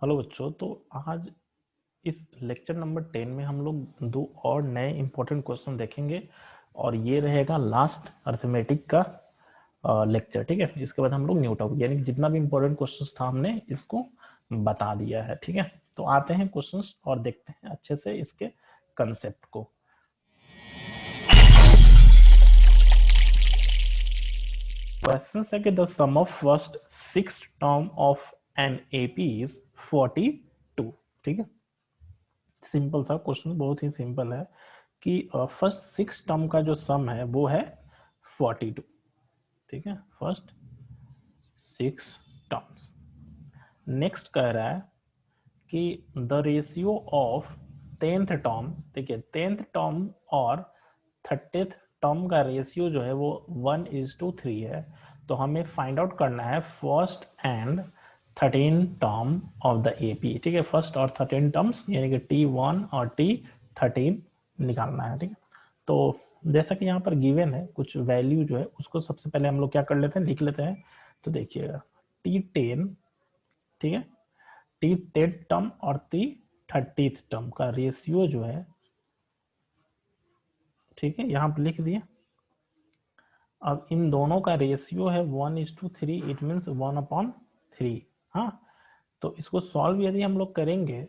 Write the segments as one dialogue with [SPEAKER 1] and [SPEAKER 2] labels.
[SPEAKER 1] Hello बच्चों, तो आज इस लेक्चर नंबर 10 में हम लोग दो और नए इंपॉर्टेंट क्वेश्चन देखेंगे और ये रहेगा लास्ट अर्थमेटिक का लेक्चर। ठीक है, इसके बाद हम लोग न्यू टॉपिक यानी जितना भी इंपॉर्टेंट क्वेश्चंस था हमने इसको बता दिया है। ठीक है, तो आते हैं क्वेश्चंस और देखते हैं अच्छे से इसके कंसेप्ट को। क्वेश्चन है कि the sum of first 6 term of an AP is 42। ठीक है, सिंपल सा क्वेश्चन, बहुत ही सिंपल है कि फर्स्ट 6 टर्म का जो सम है वो है 42। ठीक है, फर्स्ट 6 टर्म्स। नेक्स्ट कह रहा है कि the ratio of 10th term, देखिए 10th टर्म और 30th टर्म का रेशियो जो है वो 1:3 है। तो हमें फाइंड आउट करना है first and 13 term of the AP. ठीक है, फर्स्ट और 13 टर्म्स यानी कि T1 और T13 निकालना है। ठीक है, तो जैसा कि यहाँ पर गिवन है कुछ वैल्यू जो है उसको सबसे पहले हम लोग क्या कर लेते हैं, लिख लेते हैं। तो देखिएगा T10, ठीक है, T10 टर्म और T30 टर्म का रेशियो जो है, ठीक है, यहाँ पर लिख दिए। अब इन दोनों का रेशियो है 1:3, इट मीन्स 1/3। हाँ, तो इसको सॉल्व यदि हम लोग करेंगे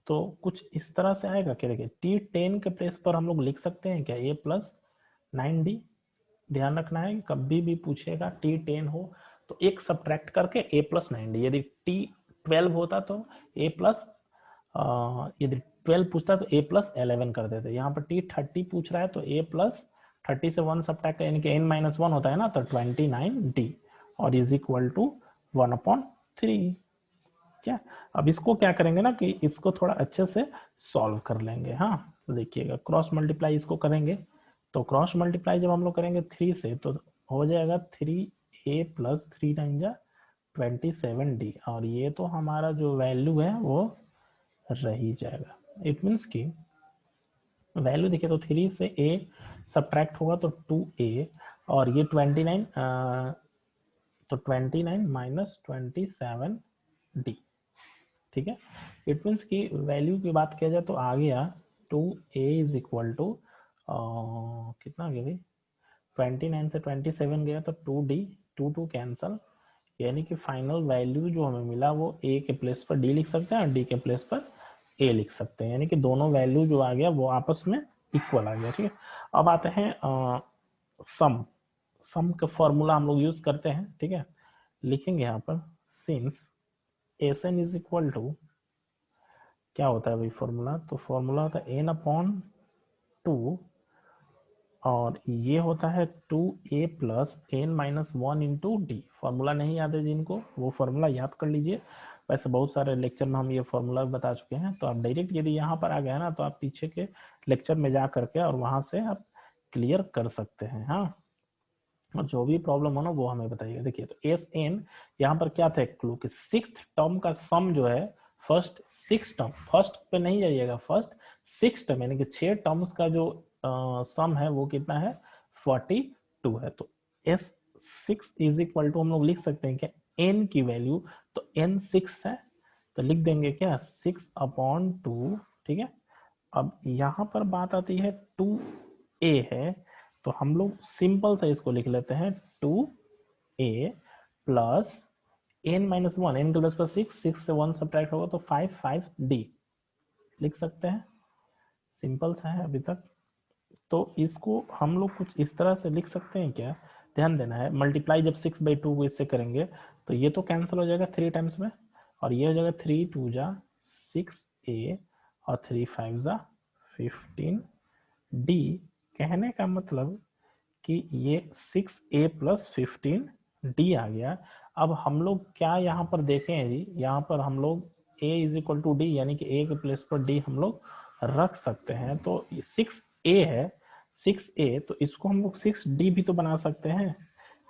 [SPEAKER 1] तो कुछ इस तरह से आएगा। क्या देखिए T10 के प्लेस पर हम लोग लिख सकते हैं क्या, A+9D। ध्यान रखना है कभी भी पूछेगा T10 हो तो एक सब्ट्रैक्ट करके A+9D। यदि T12 होता तो यदि 12 पूछता तो A+11 कर देते। यहाँ पर T30 पूछ रहा है तो A+30 से 1 सब्ट्रैक्ट यानी कि n-1 होता है ना, तो 29D और इज इक्वल टू 1/3। क्या, अब इसको क्या करेंगे ना कि इसको थोड़ा अच्छे से सॉल्व कर लेंगे। हाँ, तो देखिएगा क्रॉस मल्टीप्लाई इसको करेंगे तो क्रॉस मल्टीप्लाई जब हम लोग करेंगे 3 से तो हो जाएगा 3A + 3 9 27D और ये तो हमारा जो वैल्यू है वो रह ही जाएगा। इट मीन्स कि वैल्यू देखिए तो 3 से A सब्ट्रैक्ट होगा तो 2A और ये 29, तो 29 - 27D। ठीक है, इट मीन्स की वैल्यू की बात किया जाए तो आ गया 2A इज इक्वल टू कितना गया भाई, 29 से 27 गया तो 2D, 2 कैंसल, यानी कि फाइनल वैल्यू जो हमें मिला वो A के प्लेस पर D लिख सकते हैं और D के प्लेस पर A लिख सकते हैं, यानी कि दोनों वैल्यू जो आ गया वो आपस में इक्वल आ गया। ठीक है, अब आते हैं सम। सम का फॉर्मूला हम लोग यूज करते हैं। ठीक है, लिखेंगे यहाँ पर since Sn is equal to, क्या होता है भाई फॉर्मूला, तो फॉर्मूला होता है n/2 और ये होता है 2A + n-1 into D. Formula नहीं याद है जिनको वो फॉर्मूला याद कर लीजिए, वैसे बहुत सारे लेक्चर में हम ये फॉर्मूला बता चुके हैं। तो आप डायरेक्ट यदि यहाँ पर आ गए ना तो आप पीछे के लेक्चर में जा करके और वहां से आप क्लियर कर सकते हैं। हाँ, और जो भी प्रॉब्लम हो ना वो हमें बताइएगा। देखिए तो Sn यहाँ पर क्या था, क्लू कि 6th टर्म का सम जो है, फर्स्ट 6 टर्म, फर्स्ट पे नहीं जाइएगा, फर्स्ट 6 टर्म यानी कि 6 टर्म्स का जो सम है वो कितना है, 42 है। तो S6 इज इक्वल टू हम लोग लिख सकते हैं क्या, n की वैल्यू, तो n 6 है तो लिख देंगे क्या 6/2। ठीक है, अब यहाँ पर बात आती है 2A है तो हम लोग सिंपल से इसको लिख लेते हैं 2A + n-1, n के प्लस पर 6 से 1 सब्ट्रैक्ट होगा तो 5D लिख सकते हैं। सिंपल सा है अभी तक। तो इसको हम लोग कुछ इस तरह से लिख सकते हैं क्या, ध्यान देना है। मल्टीप्लाई जब 6/2 को इससे करेंगे तो ये तो कैंसिल हो जाएगा 3 टाइम्स में और ये हो जाएगा 3 2 6A और 3 5 15D। कहने का मतलब कि ये 6A + 15D आ गया। अब हम लोग क्या यहाँ पर देखें हैं जी, यहाँ पर हम लोग A is equal to d यानी कि A के प्लेस पर D हम लोग रख सकते हैं। तो 6A है, 6A तो इसको हम लोग 6D भी तो बना सकते हैं,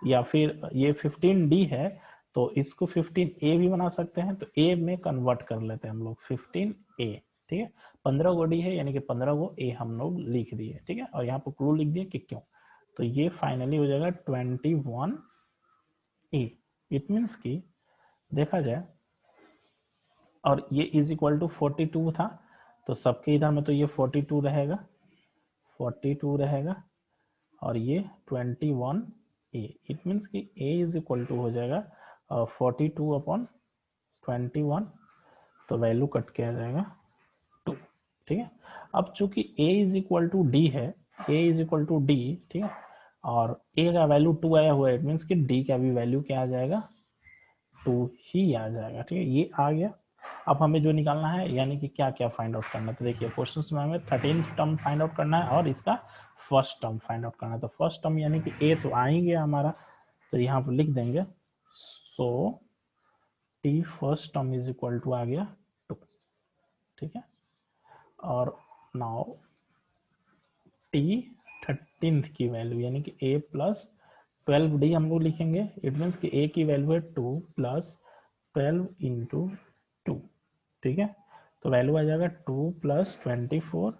[SPEAKER 1] या फिर ये 15D है तो इसको 15A भी बना सकते हैं। तो A में कन्वर्ट कर लेते हैं हम लोग 15A। ठीक है, 15 गो D है यानी कि 15 गो A हम लोग लिख दिए। ठीक है, और यहाँ पर क्लू लिख दिए कि क्यों, तो ये फाइनली हो जाएगा 21A। इट मीन्स कि देखा जाए और ये इज इक्वल टू 42 था, तो सबके इधर में तो ये 42 रहेगा, 42 रहेगा, और ये 21 ए। इट मीन्स कि ए इज इक्वल टू हो जाएगा 42 अपॉन 21, तो वैल्यू कट के आ जाएगा 2। ठीक है, अब चूंकि a is equal to d है, a is equal to d, ठीक है, और a का वैल्यू 2 आया हुआ है, इट मीन्स कि d का भी वैल्यू क्या आ जाएगा, 2 ही आ जाएगा। ठीक है, ये आ गया। अब हमें जो निकालना है, यानी कि क्या क्या फाइंड आउट करना है, तो देखिए क्वेश्चन में हमें 13 टर्म फाइंड आउट करना है और इसका फर्स्ट टर्म फाइंड आउट करना है। तो फर्स्ट टर्म यानी कि a तो आ ही गया हमारा, तो यहाँ पर लिख देंगे, so t first term is equal to आ गया 2। ठीक है, और नाउ t 13th की वैल्यू यानी कि a प्लस 12d हम लोग लिखेंगे। इट मीन्स कि a की वैल्यू है 2 प्लस 12 इंटू 2। ठीक है, तो वैल्यू आ जाएगा 2 प्लस 24,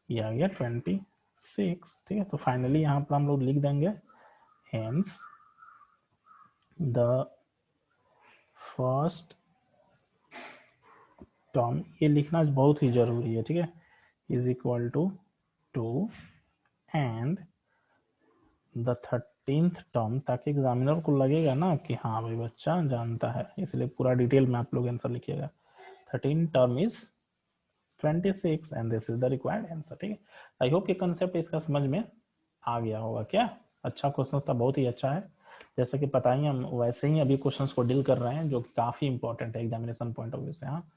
[SPEAKER 1] ये आ गया 26। ठीक है, तो फाइनली यहाँ पर हम लोग लिख देंगे, हेंस द फर्स्ट टर्म, ये लिखना बहुत ही जरूरी है, ठीक है, is equal to 2 and the 13th term, ताकि एग्जामिनर को लगेगा ना कि हाँ भाई बच्चा जानता है, इसलिए पूरा डिटेल में आप लोग आंसर लिखिएगा। 13 term is 26 and this is the required answer. ठीक है, आई होप ये कंसेप्ट इसका समझ में आ गया होगा। क्या अच्छा क्वेश्चन था, बहुत ही अच्छा है। जैसा कि पता ही हम वैसे ही अभी क्वेश्चंस को डील कर रहे हैं, जो कि काफी इंपॉर्टेंट है एग्जामिनेशन पॉइंट ऑफ व्यू से। हाँ,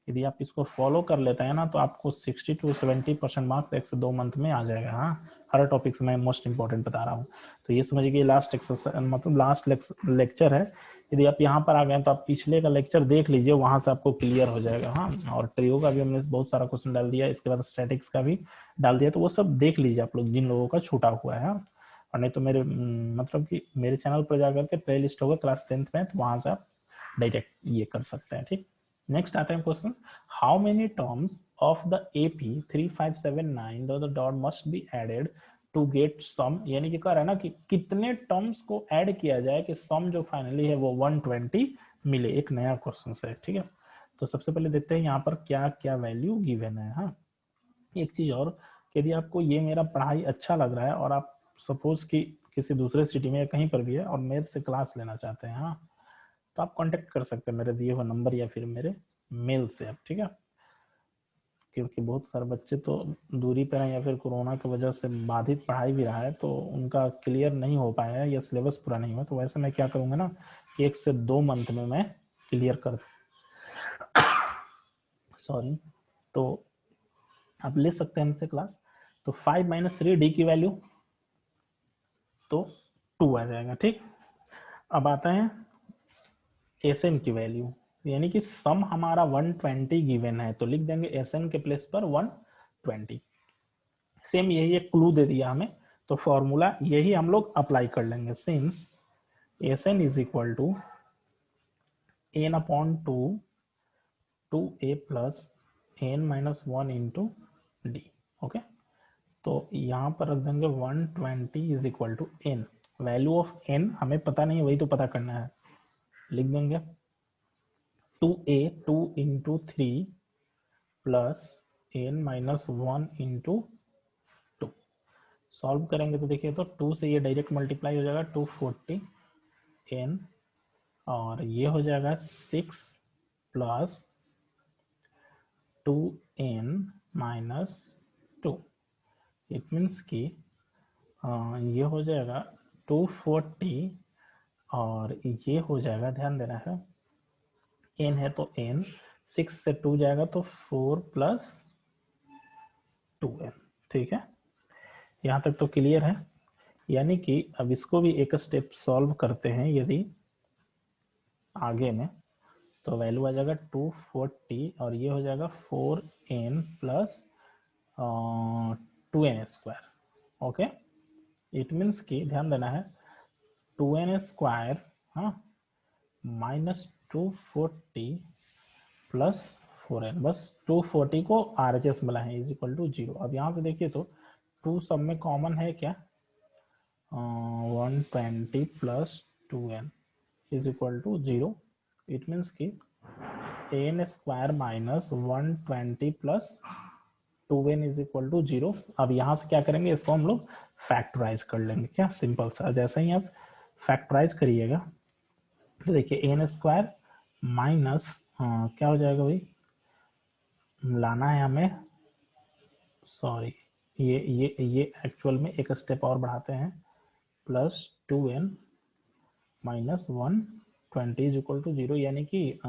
[SPEAKER 1] यदि आप इसको फॉलो कर लेते हैं ना, तो आपको 60 to 70% मार्क्स 1 से 2 मंथ में आ जाएगा। हाँ, हर टॉपिक से मैं मोस्ट इंपॉर्टेंट बता रहा हूँ। तो ये समझिए कि लास्ट एक्सरसाइज मतलब लास्ट लेक्चर है। यदि आप यहाँ पर आ गए तो आप पिछले का लेक्चर देख लीजिए, वहां से आपको क्लियर हो जाएगा। हाँ, और ट्रियो का भी हमने बहुत सारा क्वेश्चन डाल दिया, इसके बाद स्टैटिक्स का भी डाल दिया, तो वो सब देख लीजिए आप लोग जिन लोगों का छूटा हुआ है। और नहीं तो मेरे मतलब कि मेरे चैनल पर जाकर के प्ले लिस्ट होगा क्लास 10th में, तो वहां से आप डायरेक्ट ये कर सकते हैं। ठीक, नेक्स्ट आता है question, how many terms of the AP 3579 the dot must be added to get sum, यानी कि कह रहा है ना कि कितने टर्म्स को ऐड किया जाए कि सम जो फाइनली है वो 120 मिले। एक नया क्वेश्चन है। ठीक है, तो सबसे पहले देखते हैं यहाँ पर क्या क्या वैल्यू गिवन है। हाँ, एक चीज और, यदि आपको ये मेरा पढ़ाई अच्छा लग रहा है और आप सपोज कि किसी दूसरे सिटी में कहीं पर भी है और मेरे से क्लास लेना चाहते हैं, हाँ, तो आप कांटेक्ट कर सकते हैं मेरे दिए हुए नंबर या फिर मेरे मेल से आप। ठीक है, क्योंकि बहुत सारे बच्चे तो दूरी पर हैं या फिर कोरोना की वजह से बाधित पढ़ाई भी रहा है, तो उनका क्लियर नहीं हो पाया है या सिलेबस पूरा नहीं हुआ। तो वैसे मैं क्या करूँगा ना कि 1 से 2 मंथ में मैं क्लियर कर सॉरी, तो आप ले सकते हैं हमसे क्लास। तो 5 - 3d की वैल्यू तो 2 आ जाएगा। ठीक, अब आता है Sn की वैल्यू, यानी कि सम हमारा 120 गिवन है, तो लिख देंगे Sn के प्लेस पर 120। सेम यही एक क्लू दे दिया हमें, तो फॉर्मूला यही हम लोग अप्लाई कर लेंगे, since Sn is equal to n upon 2 2a plus n - 1 into d. Okay, तो यहाँ पर रख देंगे 120 is equal to n, value of n हमें पता नहीं है, वही तो पता करना है। लिख देंगे 2a 2 into 3 plus n - 1 into 2। Solve करेंगे तो देखिए, तो 2 से ये डायरेक्ट मल्टीप्लाई हो जाएगा 240 n, और ये हो जाएगा 6 प्लस 2n - 2। इट मीन्स कि ये हो जाएगा 240, और ये हो जाएगा, ध्यान देना है, n है तो n, 6 से 2 जाएगा तो 4 प्लस 2n। ठीक है, यहाँ तक तो क्लियर है। यानी कि अब इसको भी एक स्टेप सॉल्व करते हैं यदि आगे में, तो वैल्यू आ जाएगा 240, और ये हो जाएगा 4n plus 2n square. Okay, it means कि ध्यान देना है 2n स्क्वायर, हाँ, माइनस 240 प्लस 4n, बस 240 को RHS मिला है, इज इक्वल टू 0। अब यहाँ से देखिए तो 2 सब में कॉमन है क्या, 120 plus 2n is equal to 0। It means कि n square minus 120 plus 2n is equal to 0। अब यहाँ से क्या करेंगे, इसको हम लोग फैक्टराइज कर लेंगे। क्या सिंपल सा, जैसे ही आप फैक्टराइज करिएगा तो देखिए एन स्क्वायर माइनस क्या हो जाएगा भाई, लाना है हमें, सॉरी ये एक्चुअल में एक स्टेप और बढ़ाते हैं, plus 2n minus 120 is equal to 0, यानी कि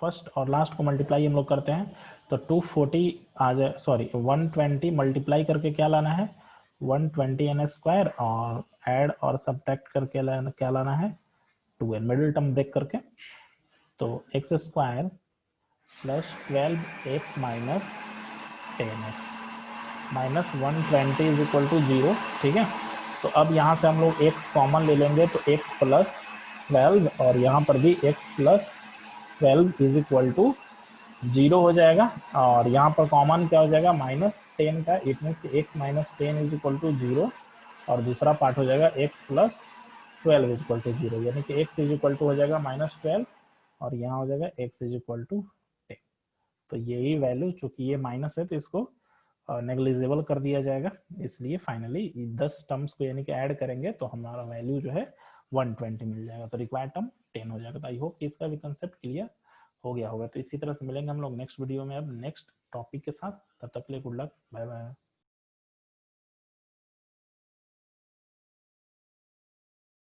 [SPEAKER 1] फर्स्ट और लास्ट को मल्टीप्लाई हम लोग करते हैं तो 240 आ जाए, सॉरी 120 मल्टीप्लाई करके क्या लाना है 120 एन स्क्वायर, और ऐड और सब्ट्रैक्ट करके क्या लाना है 2n, मिडिल टर्म ब्रेक करके, तो x square plus 12x minus 10x minus 120 is equal to 0। ठीक है, तो अब यहाँ से हम लोग x कॉमन ले लेंगे तो x प्लस 12, और यहाँ पर भी x plus 12 is equal to 0 हो जाएगा, और यहाँ पर कॉमन क्या हो जाएगा माइनस 10 का, इट मीन कि x minus 10 is equal to 0, और दूसरा पार्ट हो जाएगा x plus 12 is equal to 0, यानी कि x इज इक्वल टू हो जाएगा माइनस 12, और यहाँ हो जाएगा x इज इक्वल टू 10। तो यही वैल्यू, चूंकि ये माइनस है तो इसको नेग्लिजिबल कर दिया जाएगा, इसलिए फाइनली 10 टर्म्स को यानी कि ऐड करेंगे तो हमारा वैल्यू जो है 120 मिल जाएगा, तो रिक्वायर्ड टर्म 10 हो जाएगा। तो आई होप कि इसका भी कंसेप्ट क्लियर हो गया होगा। तो इसी तरह से मिलेंगे हम लोग नेक्स्ट वीडियो में अब नेक्स्ट टॉपिक के साथ, तब तक के लिए गुड लक, बाय बाय।